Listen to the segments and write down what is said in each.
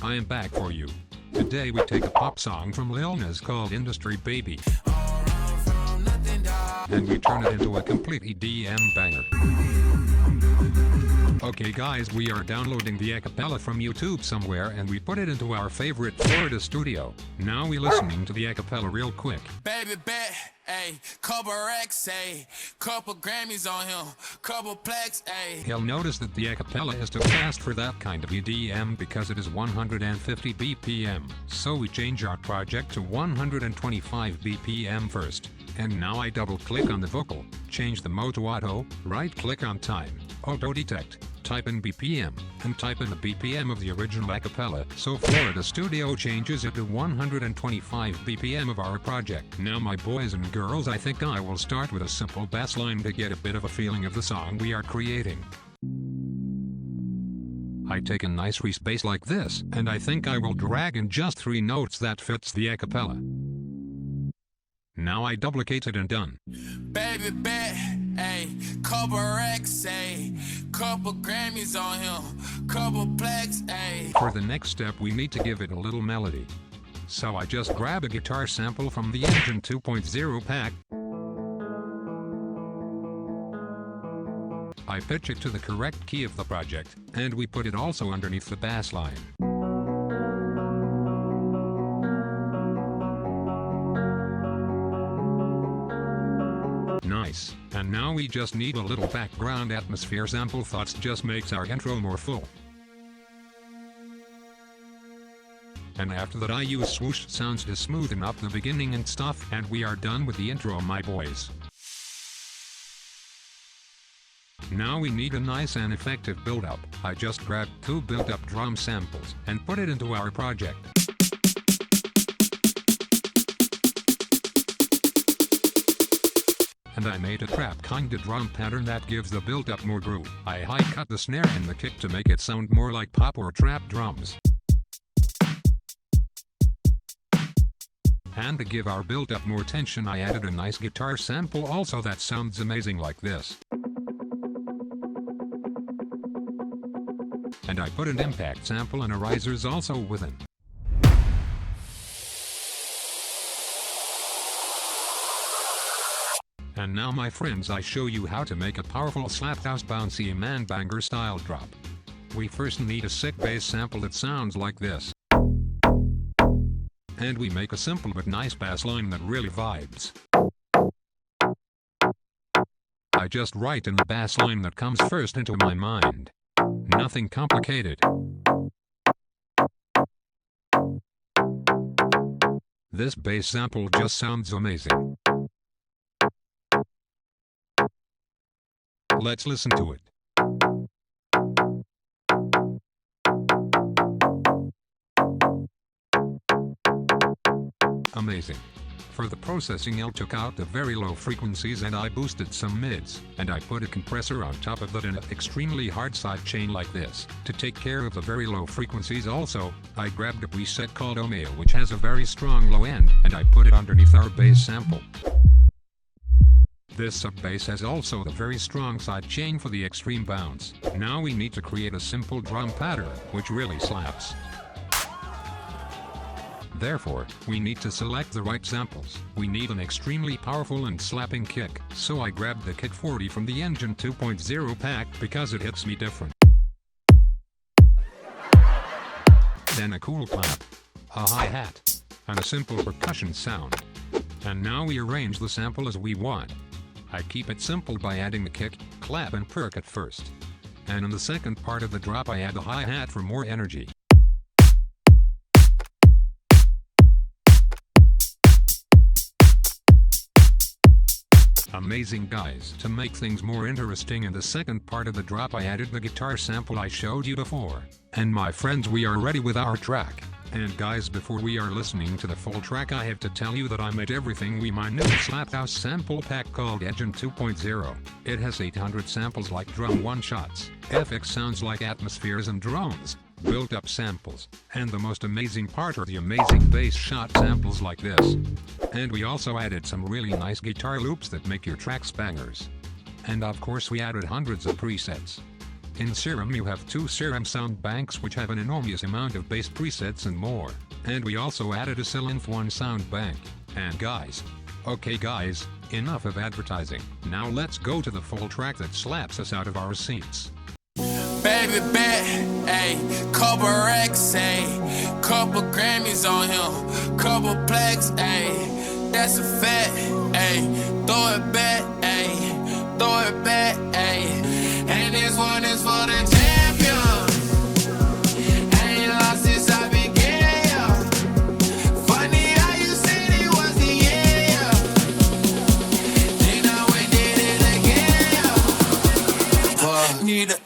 I am back for you. Today we take a pop song from LIL NAS called Industry Baby, and we turn it into a complete EDM banger. Okay guys, we are downloading the acapella from YouTube somewhere and we put it into our favorite Florida studio. Now we listening to the acapella real quick. Baby bet, ayy, couple racks, ayy, couple Grammys on him, couple plaques, ayy. You'll notice that the acapella is too fast for that kind of EDM because it is 150 BPM. So we change our project to 125 BPM first. And now I double click on the vocal, change the mode to auto, right click on time, auto detect, type in BPM, and type in the BPM of the original acapella, so Florida Studio changes it to 125 BPM of our project. Now my boys and girls, I think I will start with a simple bass line to get a bit of a feeling of the song we are creating. I take a nice bass like this, and I think I will drag in just 3 notes that fits the acapella. Now I duplicate it and done. Baby bet, ayy, couple racks, ayy, couple Grammys on him, couple plaques, ayy. For the next step we need to give it a little melody. So I just grab a guitar sample from the Engine 2.0 pack. I pitch it to the correct key of the project, and we put it also underneath the bass line. Nice, and now we just need a little background atmosphere. Sample thoughts just makes our intro more full. And after that I use swoosh sounds to smoothen up the beginning and stuff, and we are done with the intro, my boys. Now we need a nice and effective build-up. I just grabbed 2 built-up drum samples and put it into our project. And I made a trap kinda drum pattern that gives the build-up more groove. I high-cut the snare and the kick to make it sound more like pop or trap drums. And to give our build-up more tension, I added a nice guitar sample also that sounds amazing like this. And I put an impact sample and a risers also within. And now my friends, I show you how to make a powerful slap house bouncy man banger style drop. We first need a sick bass sample that sounds like this. And we make a simple but nice bass line that really vibes. I just write in the bass line that comes first into my mind. Nothing complicated. This bass sample just sounds amazing. Let's listen to it. Amazing. For the processing, I took out the very low frequencies and I boosted some mids, and I put a compressor on top of that in an extremely hard side chain like this. To take care of the very low frequencies also, I grabbed a preset called Omeo which has a very strong low end, and I put it underneath our bass sample. This sub-bass has also the very strong side chain for the extreme bounce. Now we need to create a simple drum pattern, which really slaps. Therefore, we need to select the right samples. We need an extremely powerful and slapping kick, so I grabbed the Kick 40 from the Engine 2.0 pack because it hits me different. Then a cool clap, a hi-hat, and a simple percussion sound. And now we arrange the sample as we want. I keep it simple by adding the kick, clap and perk at first. And in the second part of the drop I add the hi-hat for more energy. Amazing guys. To make things more interesting, in the second part of the drop I added the guitar sample I showed you before. And my friends, we are ready with our track. And guys, before we are listening to the full track, I have to tell you that I made everything with my new slap house sample pack called Engine 2.0. It has 800 samples like drum one-shots, FX sounds like atmospheres and drones, built-up samples, and the most amazing part are the amazing bass shot samples like this. And we also added some really nice guitar loops that make your tracks bangers. And of course we added hundreds of presets. In Serum you have 2 Serum sound banks which have an enormous amount of bass presets and more. And we also added a Synth 1 sound bank. And guys, okay guys, enough of advertising. Now let's go to the full track that slaps us out of our seats. Baby bet, ayy, couple racks, ayy, couple Grammys on him, couple plaques, ayy, that's a fact, ayy, throw it back, ayy, throw it back, ayy, and this one is for the champions, ain't lost since I began, yeah. Funny how you said it was the year, then I went did it again, yeah.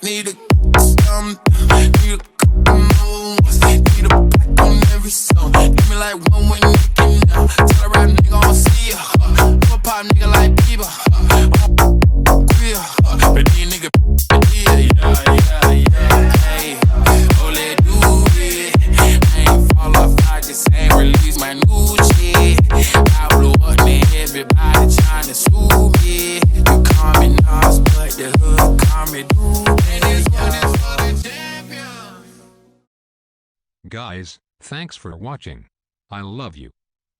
Need a some, need a couple more ones. Need a black on every song. Give me like one when you can now. Tell a rap nigga on see ya. I'm a pop nigga like Bieber. Queer, but these nigga hey. Oh, let do it. I ain't fall off, I just ain't release my new shit. I blew up, man, everybody tryna sue me. You call me Nas, but the hood call me dude. Guys, thanks for watching. I love you.